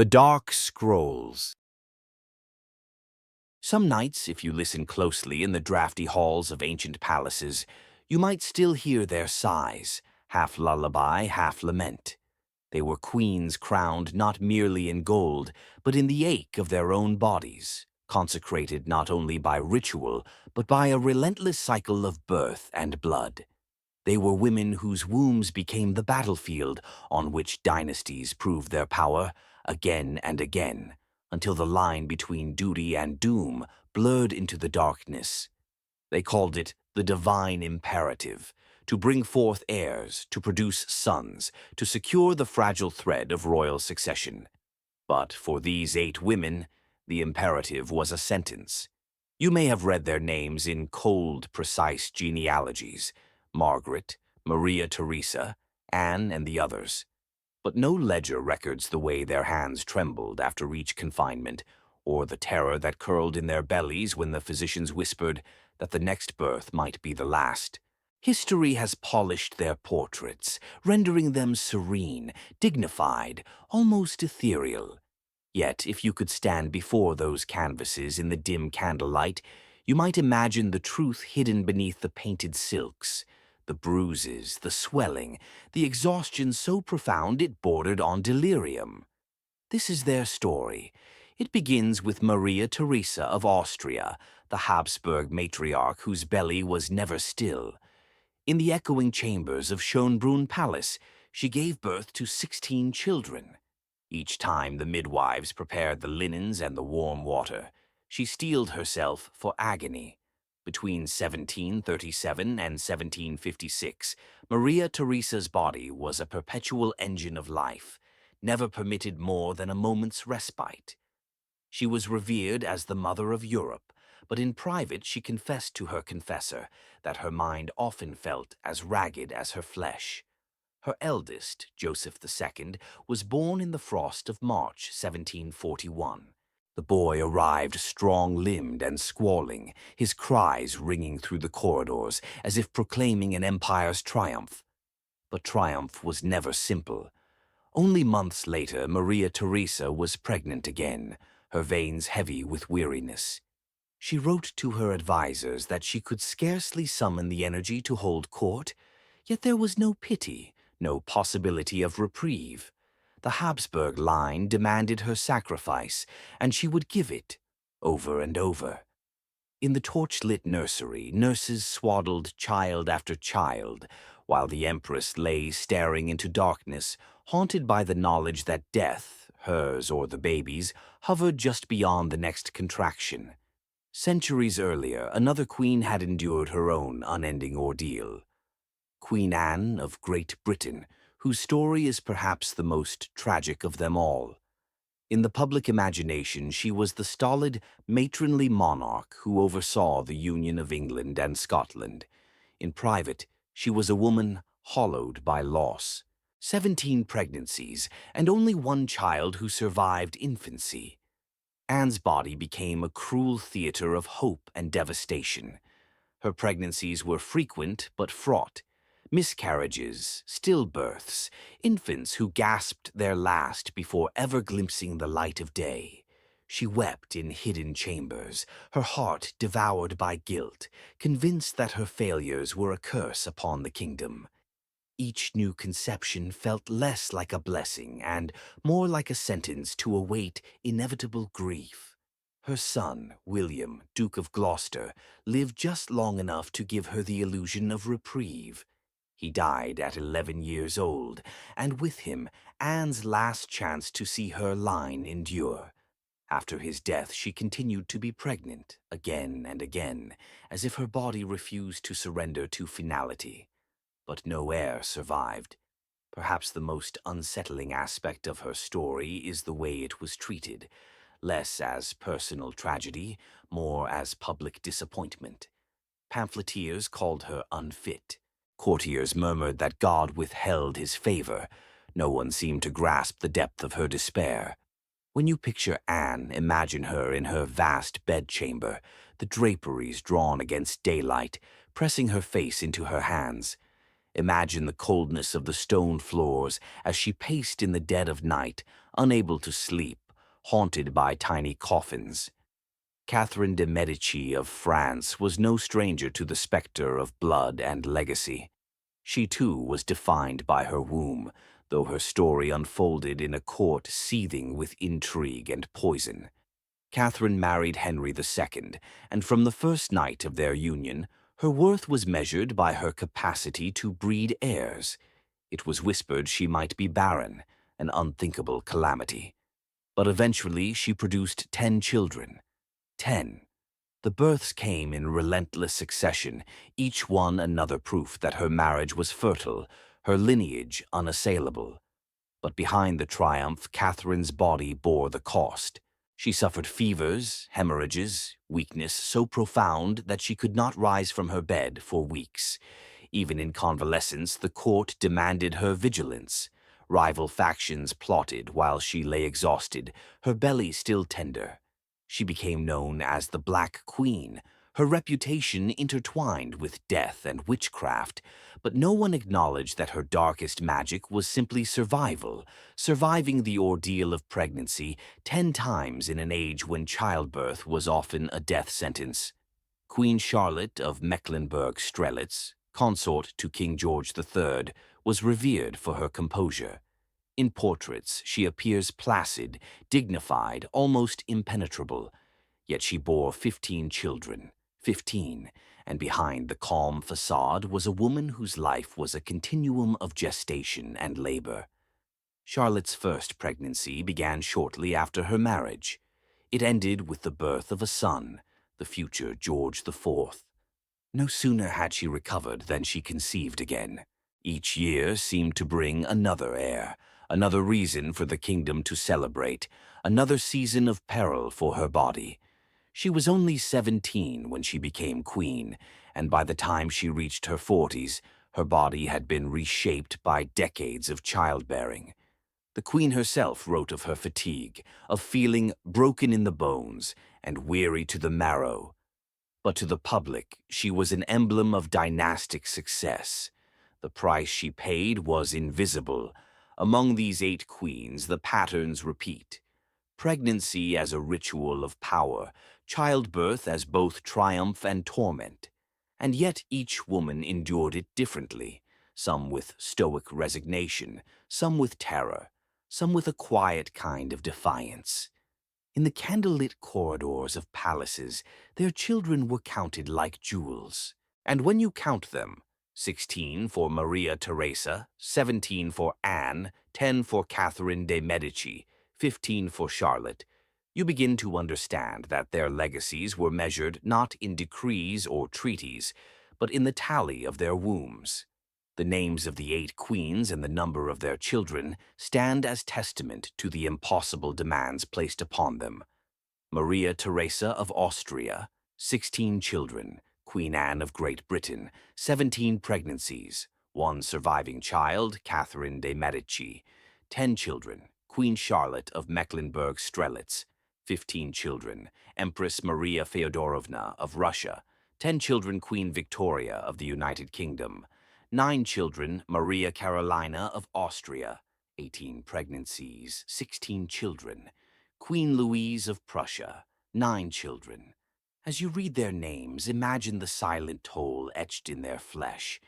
The Dark Scrolls. Some nights, if you listen closely in the drafty halls of ancient palaces, you might still hear their sighs, half lullaby, half lament. They were queens crowned not merely in gold, but in the ache of their own bodies, consecrated not only by ritual, but by a relentless cycle of birth and blood. They were women whose wombs became the battlefield on which dynasties proved their power again and again, until the line between duty and doom blurred into the darkness. They called it the divine imperative, to bring forth heirs, to produce sons, to secure the fragile thread of royal succession. But for these 8 women, the imperative was a sentence. You may have read their names in cold, precise genealogies: Margaret, Maria Teresa, Anne, and the others. But no ledger records the way their hands trembled after each confinement, or the terror that curled in their bellies when the physicians whispered that the next birth might be the last. History has polished their portraits, rendering them serene, dignified, almost ethereal. Yet, if you could stand before those canvases in the dim candlelight, you might imagine the truth hidden beneath the painted silks. The bruises, the swelling, the exhaustion so profound it bordered on delirium. This is their story. It begins with Maria Teresa of Austria, the Habsburg matriarch whose belly was never still. In the echoing chambers of Schönbrunn Palace, she gave birth to 16 children. Each time the midwives prepared the linens and the warm water, she steeled herself for agony. Between 1737 and 1756, Maria Teresa's body was a perpetual engine of life, never permitted more than a moment's respite. She was revered as the mother of Europe, but in private she confessed to her confessor that her mind often felt as ragged as her flesh. Her eldest, Joseph II, was born in the frost of March 1741. The boy arrived strong-limbed and squalling, his cries ringing through the corridors as if proclaiming an empire's triumph. But triumph was never simple. Only months later, Maria Teresa was pregnant again, her veins heavy with weariness. She wrote to her advisers that she could scarcely summon the energy to hold court, yet there was no pity, no possibility of reprieve. The Habsburg line demanded her sacrifice, and she would give it, over and over. In the torch-lit nursery, nurses swaddled child after child, while the Empress lay staring into darkness, haunted by the knowledge that death, hers or the baby's, hovered just beyond the next contraction. Centuries earlier, another queen had endured her own unending ordeal. Queen Anne of Great Britain, whose story is perhaps the most tragic of them all. In the public imagination, she was the stolid, matronly monarch who oversaw the union of England and Scotland. In private, she was a woman hollowed by loss. 17 pregnancies, and only one child who survived infancy. Anne's body became a cruel theater of hope and devastation. Her pregnancies were frequent but fraught. Miscarriages, stillbirths, infants who gasped their last before ever glimpsing the light of day. She wept in hidden chambers, her heart devoured by guilt, convinced that her failures were a curse upon the kingdom. Each new conception felt less like a blessing and more like a sentence to await inevitable grief. Her son, William, Duke of Gloucester, lived just long enough to give her the illusion of reprieve. He died at 11 years old, and with him, Anne's last chance to see her line endure. After his death, she continued to be pregnant, again and again, as if her body refused to surrender to finality. But no heir survived. Perhaps the most unsettling aspect of her story is the way it was treated, less as personal tragedy, more as public disappointment. Pamphleteers called her unfit. Courtiers murmured that God withheld his favor. No one seemed to grasp the depth of her despair. When you picture Anne, imagine her in her vast bedchamber, the draperies drawn against daylight, pressing her face into her hands. Imagine the coldness of the stone floors as she paced in the dead of night, unable to sleep, haunted by tiny coffins. Catherine de' Medici of France was no stranger to the specter of blood and legacy. She too was defined by her womb, though her story unfolded in a court seething with intrigue and poison. Catherine married Henry II, and from the first night of their union, her worth was measured by her capacity to breed heirs. It was whispered she might be barren, an unthinkable calamity. But eventually she produced 10 children. 10. The births came in relentless succession, each one another proof that her marriage was fertile, her lineage unassailable. But behind the triumph, Catherine's body bore the cost. She suffered fevers, hemorrhages, weakness so profound that she could not rise from her bed for weeks. Even in convalescence, the court demanded her vigilance. Rival factions plotted while she lay exhausted, her belly still tender. She became known as the Black Queen, her reputation intertwined with death and witchcraft, but no one acknowledged that her darkest magic was simply survival, surviving the ordeal of pregnancy 10 times in an age when childbirth was often a death sentence. Queen Charlotte of Mecklenburg-Strelitz, consort to King George III, was revered for her composure. In portraits, she appears placid, dignified, almost impenetrable. Yet she bore 15 children, 15, and behind the calm facade was a woman whose life was a continuum of gestation and labor. Charlotte's first pregnancy began shortly after her marriage. It ended with the birth of a son, the future George IV. No sooner had she recovered than she conceived again. Each year seemed to bring another heir, another reason for the kingdom to celebrate, another season of peril for her body. She was only 17 when she became queen, and by the time she reached her 40s, her body had been reshaped by decades of childbearing. The queen herself wrote of her fatigue, of feeling broken in the bones and weary to the marrow. But to the public, she was an emblem of dynastic success. The price she paid was invisible. Among these 8 queens, the patterns repeat. Pregnancy as a ritual of power, childbirth as both triumph and torment. And yet each woman endured it differently, some with stoic resignation, some with terror, some with a quiet kind of defiance. In the candlelit corridors of palaces, their children were counted like jewels. And when you count them, 16 for Maria Teresa, 17 for Anne, 10 for Catherine de' Medici, 15 for Charlotte, you begin to understand that their legacies were measured not in decrees or treaties, but in the tally of their wombs. The names of the 8 queens and the number of their children stand as testament to the impossible demands placed upon them. Maria Teresa of Austria, 16 children. Queen Anne of Great Britain, 17 pregnancies. 1 surviving child, Catherine de' Medici. 10 children. Queen Charlotte of Mecklenburg-Strelitz, 15 children. Empress Maria Feodorovna of Russia. 10 children. Queen Victoria of the United Kingdom. 9 children, Maria Carolina of Austria, 18 pregnancies, 16 children. Queen Louise of Prussia, 9 children. As you read their names, imagine the silent toll etched in their flesh.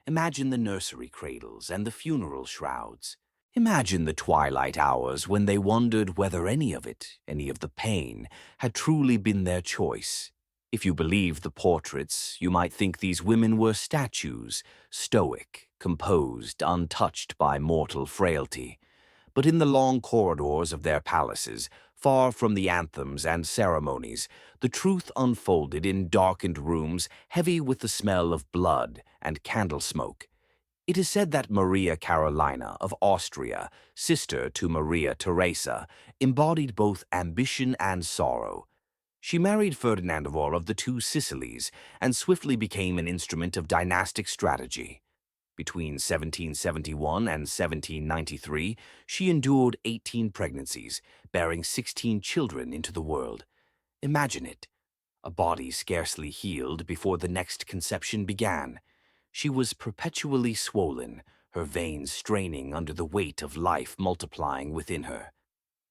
Imagine the nursery cradles and the funeral shrouds. Imagine the twilight hours when they wondered whether any of it, any of the pain, had truly been their choice. If you believe the portraits, you might think these women were statues, stoic, composed, untouched by mortal frailty. But in the long corridors of their palaces, far from the anthems and ceremonies, the truth unfolded in darkened rooms heavy with the smell of blood and candle smoke. It is said that Maria Carolina of Austria, sister to Maria Teresa, embodied both ambition and sorrow. She married Ferdinand of the Two Sicilies and swiftly became an instrument of dynastic strategy. Between 1771 and 1793, she endured 18 pregnancies, bearing 16 children into the world. Imagine it, a body scarcely healed before the next conception began. She was perpetually swollen, her veins straining under the weight of life multiplying within her.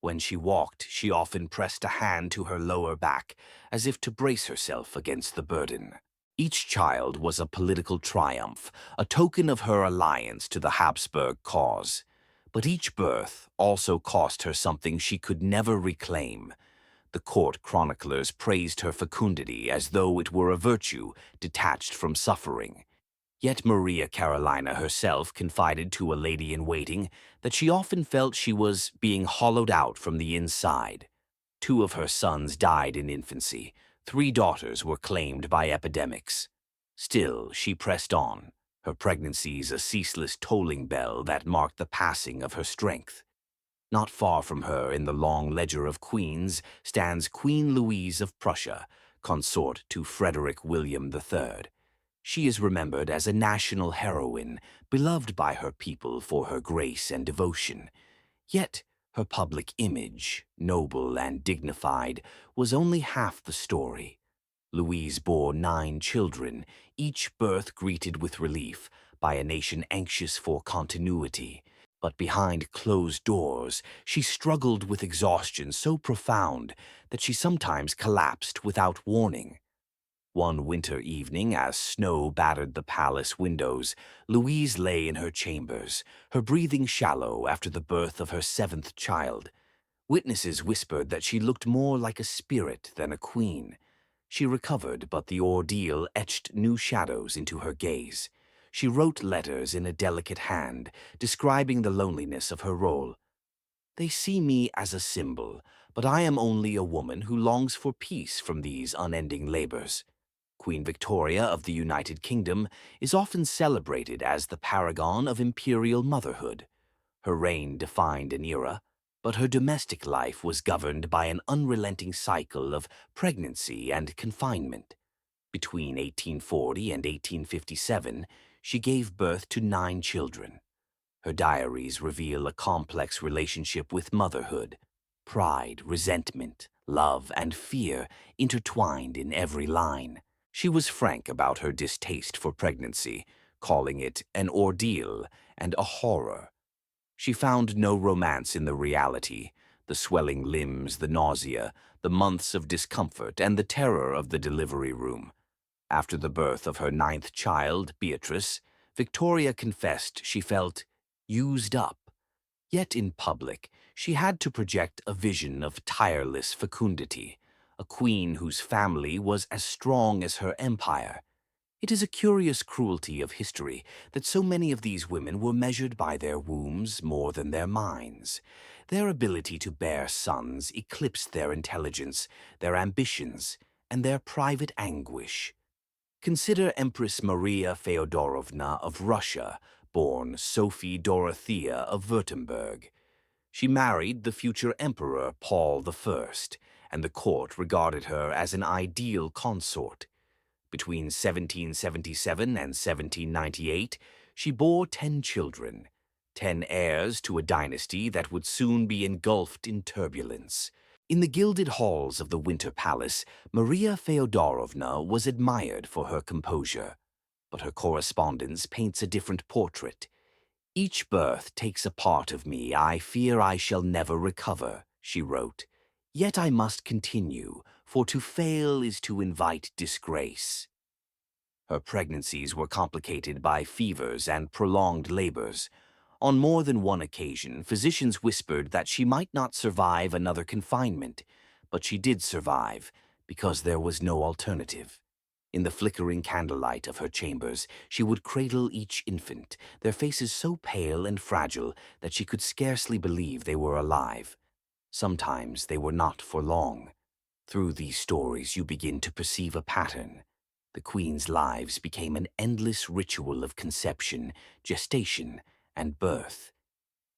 When she walked, she often pressed a hand to her lower back, as if to brace herself against the burden. Each child was a political triumph, a token of her alliance to the Habsburg cause. But each birth also cost her something she could never reclaim. The court chroniclers praised her fecundity as though it were a virtue detached from suffering. Yet Maria Carolina herself confided to a lady-in-waiting that she often felt she was being hollowed out from the inside. 2 of her sons died in infancy. 3 daughters were claimed by epidemics. Still, she pressed on, her pregnancies a ceaseless tolling bell that marked the passing of her strength. Not far from her in the long ledger of queens stands Queen Louise of Prussia, consort to Frederick William III. She is remembered as a national heroine, beloved by her people for her grace and devotion. Yet her public image, noble and dignified, was only half the story. Louise bore 9 children, each birth greeted with relief by a nation anxious for continuity. But behind closed doors, she struggled with exhaustion so profound that she sometimes collapsed without warning. One winter evening, as snow battered the palace windows, Louise lay in her chambers, her breathing shallow after the birth of her 7th child. Witnesses whispered that she looked more like a spirit than a queen. She recovered, but the ordeal etched new shadows into her gaze. She wrote letters in a delicate hand, describing the loneliness of her role. "They see me as a symbol, but I am only a woman who longs for peace from these unending labors." Queen Victoria of the United Kingdom is often celebrated as the paragon of imperial motherhood. Her reign defined an era, but her domestic life was governed by an unrelenting cycle of pregnancy and confinement. Between 1840 and 1857, she gave birth to 9 children. Her diaries reveal a complex relationship with motherhood. Pride, resentment, love, and fear intertwined in every line. She was frank about her distaste for pregnancy, calling it an ordeal and a horror. She found no romance in the reality, the swelling limbs, the nausea, the months of discomfort, and the terror of the delivery room. After the birth of her 9th child, Beatrice, Victoria confessed she felt used up. Yet in public, she had to project a vision of tireless fecundity, a queen whose family was as strong as her empire. It is a curious cruelty of history that so many of these women were measured by their wombs more than their minds. Their ability to bear sons eclipsed their intelligence, their ambitions, and their private anguish. Consider Empress Maria Feodorovna of Russia, born Sophie Dorothea of Württemberg. She married the future Emperor Paul I, and the court regarded her as an ideal consort. Between 1777 and 1798, she bore 10 children, 10 heirs to a dynasty that would soon be engulfed in turbulence. In the gilded halls of the Winter Palace, Maria Feodorovna was admired for her composure, but her correspondence paints a different portrait. "Each birth takes a part of me I fear I shall never recover," she wrote. "Yet I must continue, for to fail is to invite disgrace." Her pregnancies were complicated by fevers and prolonged labors. On more than one occasion, physicians whispered that she might not survive another confinement, but she did survive because there was no alternative. In the flickering candlelight of her chambers, she would cradle each infant, their faces so pale and fragile that she could scarcely believe they were alive. Sometimes they were not for long. Through these stories, you begin to perceive a pattern. The queen's lives became an endless ritual of conception, gestation, and birth.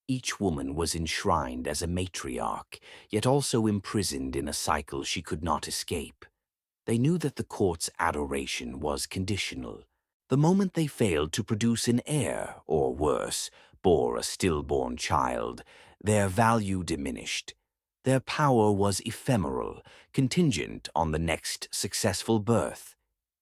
Each woman was enshrined as a matriarch, yet also imprisoned in a cycle she could not escape. They knew that the court's adoration was conditional. The moment they failed to produce an heir, or worse, bore a stillborn child, their value diminished. Their power was ephemeral, contingent on the next successful birth.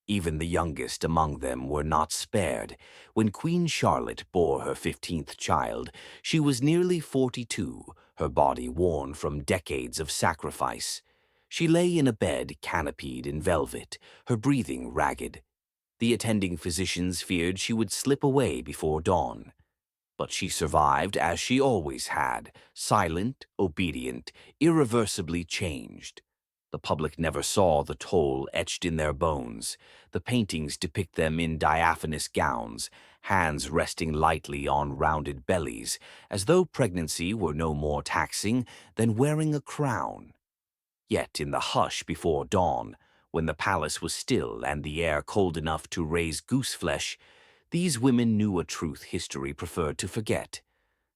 Even the youngest among them were not spared. When Queen Charlotte bore her 15th child, she was nearly 42, her body worn from decades of sacrifice. She lay in a bed canopied in velvet, her breathing ragged. The attending physicians feared she would slip away before dawn. But she survived as she always had, silent, obedient, irreversibly changed. The public never saw the toll etched in their bones. The paintings depict them in diaphanous gowns, hands resting lightly on rounded bellies, as though pregnancy were no more taxing than wearing a crown. Yet in the hush before dawn, when the palace was still and the air cold enough to raise goose-flesh, these women knew a truth history preferred to forget,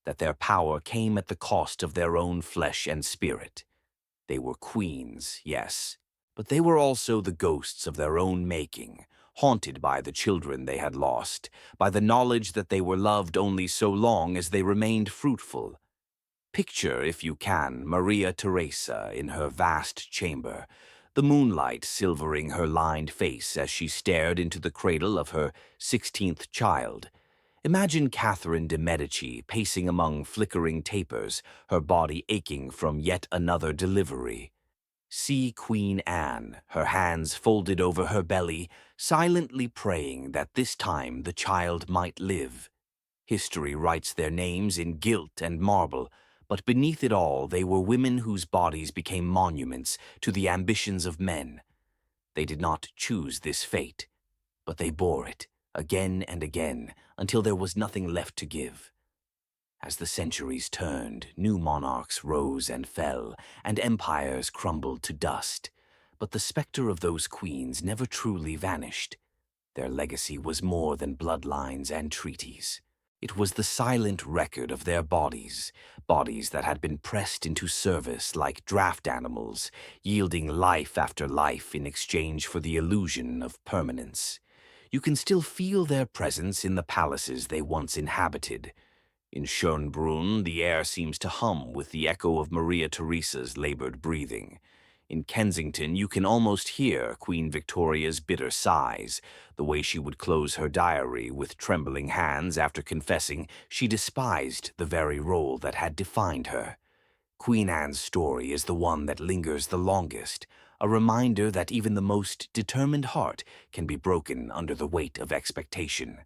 that their power came at the cost of their own flesh and spirit. They were queens, yes, but they were also the ghosts of their own making, haunted by the children they had lost, by the knowledge that they were loved only so long as they remained fruitful. Picture, if you can, Maria Teresa in her vast chamber, the moonlight silvering her lined face as she stared into the cradle of her 16th child. Imagine Catherine de' Medici pacing among flickering tapers, her body aching from yet another delivery. See Queen Anne, her hands folded over her belly, silently praying that this time the child might live. History writes their names in gilt and marble, but beneath it all they were women whose bodies became monuments to the ambitions of men. They did not choose this fate, but they bore it, again and again, until there was nothing left to give. As the centuries turned, new monarchs rose and fell, and empires crumbled to dust. But the specter of those queens never truly vanished. Their legacy was more than bloodlines and treaties. It was the silent record of their bodies, bodies that had been pressed into service like draft animals, yielding life after life in exchange for the illusion of permanence. You can still feel their presence in the palaces they once inhabited. In Schönbrunn, the air seems to hum with the echo of Maria Theresa's labored breathing. In Kensington, you can almost hear Queen Victoria's bitter sighs, the way she would close her diary with trembling hands after confessing she despised the very role that had defined her. Queen Anne's story is the one that lingers the longest, a reminder that even the most determined heart can be broken under the weight of expectation.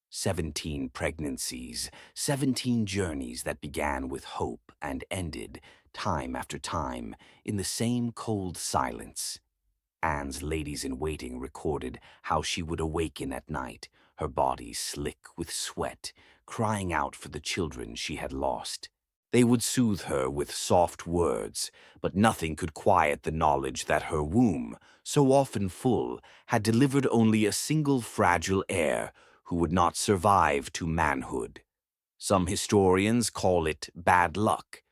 17 pregnancies, 17 journeys that began with hope and ended, time after time, in the same cold silence. Anne's ladies-in-waiting recorded how she would awaken at night, her body slick with sweat, crying out for the children she had lost. They would soothe her with soft words, but nothing could quiet the knowledge that her womb, so often full, had delivered only a single fragile heir who would not survive to manhood. Some historians call it bad luck.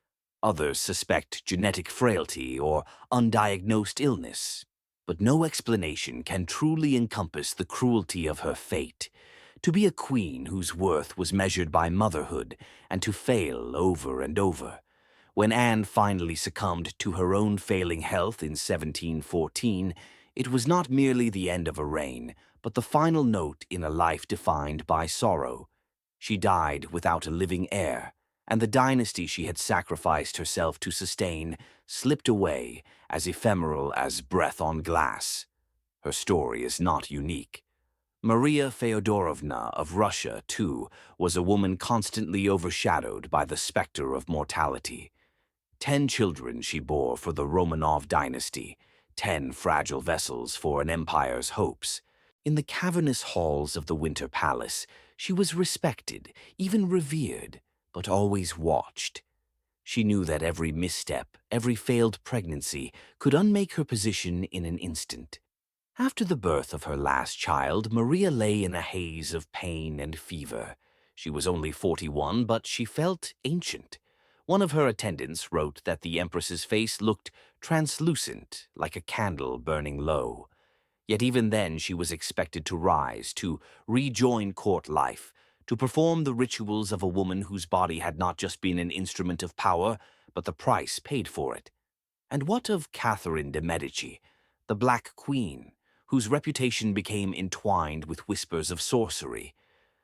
Others suspect genetic frailty or undiagnosed illness. But no explanation can truly encompass the cruelty of her fate. To be a queen whose worth was measured by motherhood, and to fail over and over. When Anne finally succumbed to her own failing health in 1714, it was not merely the end of a reign, but the final note in a life defined by sorrow. She died without a living heir, and the dynasty she had sacrificed herself to sustain slipped away, as ephemeral as breath on glass. Her story is not unique. Maria Feodorovna of Russia, too, was a woman constantly overshadowed by the specter of mortality. 10 children she bore for the Romanov dynasty, 10 fragile vessels for an empire's hopes. In the cavernous halls of the Winter Palace, she was respected, even revered, but always watched. She knew that every misstep, every failed pregnancy, could unmake her position in an instant. After the birth of her last child, Maria lay in a haze of pain and fever. She was only 41, but she felt ancient. One of her attendants wrote that the Empress's face looked translucent, like a candle burning low. Yet even then she was expected to rise, to rejoin court life, to perform the rituals of a woman whose body had not just been an instrument of power, but the price paid for it. And what of Catherine de' Medici, the Black Queen, whose reputation became entwined with whispers of sorcery?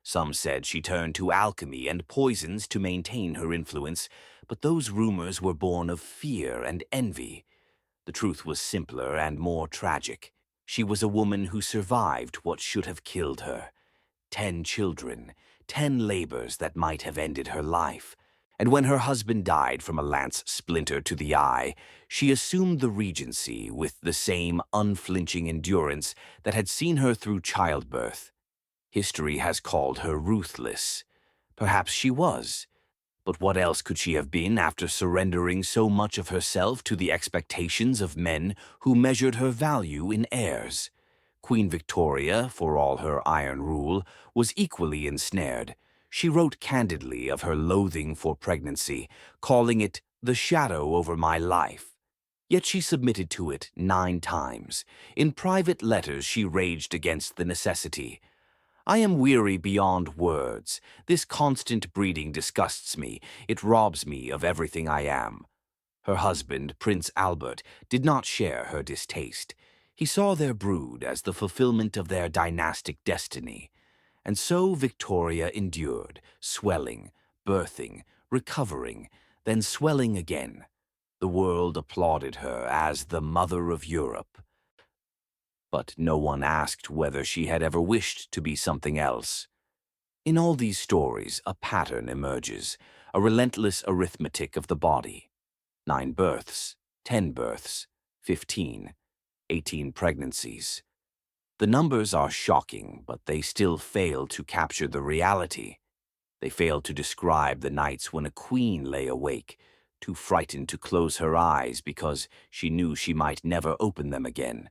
Some said she turned to alchemy and poisons to maintain her influence, but those rumors were born of fear and envy. The truth was simpler and more tragic. She was a woman who survived what should have killed her. 10 children, 10 labors that might have ended her life. And when her husband died from a lance splinter to the eye, she assumed the regency with the same unflinching endurance that had seen her through childbirth. History has called her ruthless. Perhaps she was. But what else could she have been after surrendering so much of herself to the expectations of men who measured her value in heirs? Queen Victoria, for all her iron rule, was equally ensnared. She wrote candidly of her loathing for pregnancy, calling it the shadow over my life. Yet she submitted to it 9 times. In private letters she raged against the necessity. I am weary beyond words. This constant breeding disgusts me. It robs me of everything I am. Her husband, Prince Albert, did not share her distaste. He saw their brood as the fulfillment of their dynastic destiny. And so Victoria endured, swelling, birthing, recovering, then swelling again. The world applauded her as the mother of Europe. But no one asked whether she had ever wished to be something else. In all these stories, a pattern emerges, a relentless arithmetic of the body. 9 births, 10 births, 15, 18 pregnancies. The numbers are shocking, but they still fail to capture the reality. They fail to describe the nights when a queen lay awake, too frightened to close her eyes because she knew she might never open them again.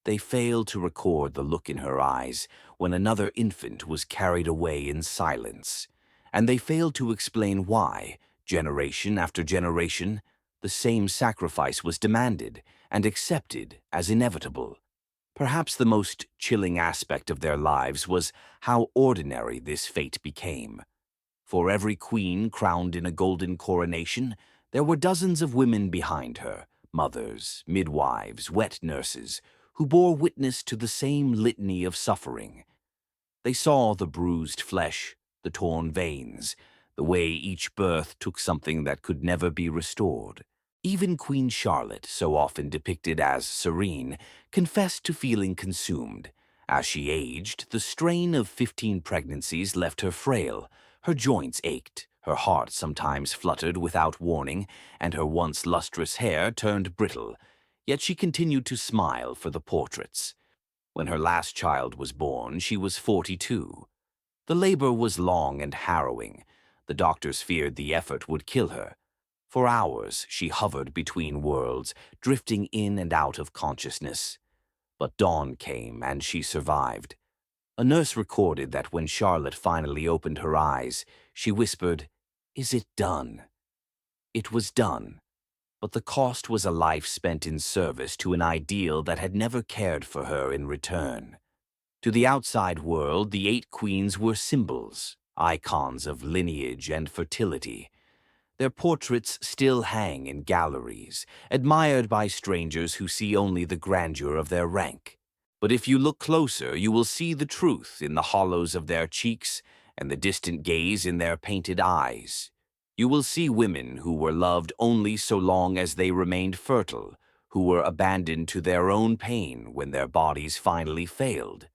They fail to record the look in her eyes when another infant was carried away in silence. And they fail to explain why, generation after generation, the same sacrifice was demanded and accepted as inevitable. Perhaps the most chilling aspect of their lives was how ordinary this fate became. For every queen crowned in a golden coronation, there were dozens of women behind her, mothers, midwives, wet nurses, who bore witness to the same litany of suffering. They saw the bruised flesh, the torn veins, the way each birth took something that could never be restored. Even Queen Charlotte, so often depicted as serene, confessed to feeling consumed. As she aged, the strain of 15 pregnancies left her frail. Her joints ached, her heart sometimes fluttered without warning, and her once lustrous hair turned brittle. Yet she continued to smile for the portraits. When her last child was born, she was 42. The labor was long and harrowing. The doctors feared the effort would kill her. For hours, she hovered between worlds, drifting in and out of consciousness. But dawn came, and she survived. A nurse recorded that when Charlotte finally opened her eyes, she whispered, "Is it done?" It was done. But the cost was a life spent in service to an ideal that had never cared for her in return. To the outside world, the 8 queens were symbols, icons of lineage and fertility. Their portraits still hang in galleries, admired by strangers who see only the grandeur of their rank. But if you look closer, you will see the truth in the hollows of their cheeks and the distant gaze in their painted eyes. You will see women who were loved only so long as they remained fertile, who were abandoned to their own pain when their bodies finally failed.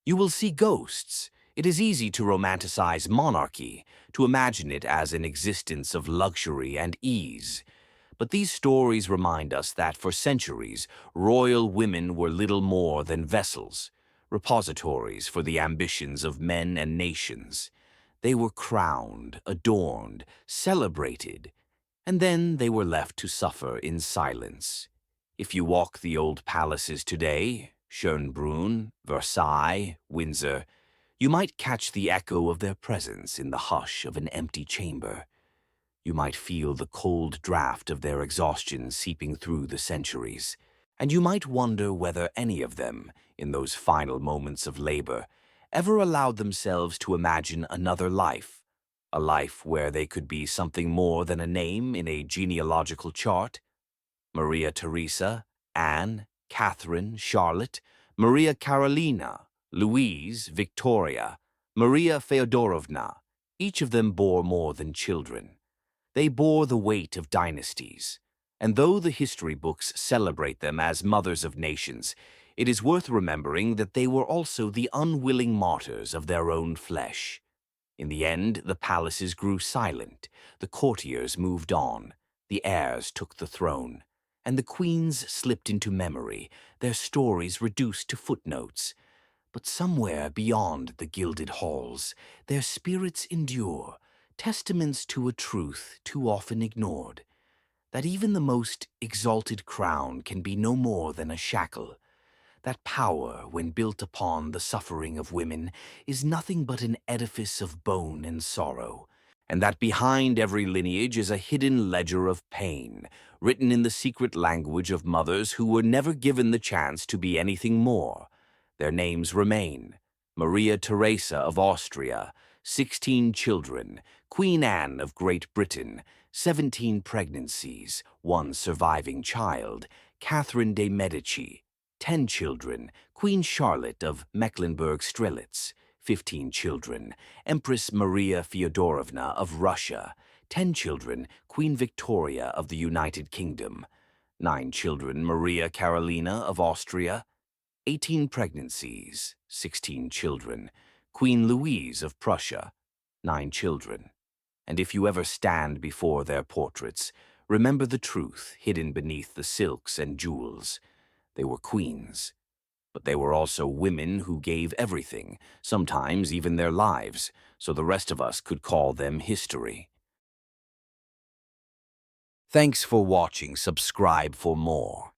You will see ghosts. It is easy to romanticize monarchy, to imagine it as an existence of luxury and ease. But these stories remind us that for centuries, royal women were little more than vessels, repositories for the ambitions of men and nations. They were crowned, adorned, celebrated, and then they were left to suffer in silence. If you walk the old palaces today, Schönbrunn, Versailles, Windsor, you might catch the echo of their presence in the hush of an empty chamber. You might feel the cold draft of their exhaustion seeping through the centuries, and you might wonder whether any of them, in those final moments of labor, ever allowed themselves to imagine another life, a life where they could be something more than a name in a genealogical chart. Maria Teresa, Anne, Catherine, Charlotte, Maria Carolina, Louise, Victoria, Maria Feodorovna, each of them bore more than children. They bore the weight of dynasties. And though the history books celebrate them as mothers of nations, it is worth remembering that they were also the unwilling martyrs of their own flesh. In the end, the palaces grew silent, the courtiers moved on, the heirs took the throne, and the queens slipped into memory, their stories reduced to footnotes. But somewhere beyond the gilded halls, their spirits endure, testaments to a truth too often ignored, that even the most exalted crown can be no more than a shackle. That power, when built upon the suffering of women, is nothing but an edifice of bone and sorrow, and that behind every lineage is a hidden ledger of pain, written in the secret language of mothers who were never given the chance to be anything more. Their names remain: Maria Teresa of Austria, 16 children; Queen Anne of Great Britain, 17 pregnancies, 1 surviving child; Catherine de' Medici, 10 children; Queen Charlotte of Mecklenburg-Strelitz, 15 children; Empress Maria Feodorovna of Russia, 10 children; Queen Victoria of the United Kingdom, 9 children; Maria Carolina of Austria, 18 pregnancies, 16 children; Queen Louise of Prussia, 9 children. And if you ever stand before their portraits, remember the truth hidden beneath the silks and jewels. They were queens, but they were also women who gave everything, sometimes even their lives, so the rest of us could call them history. Thanks for watching. Subscribe for more.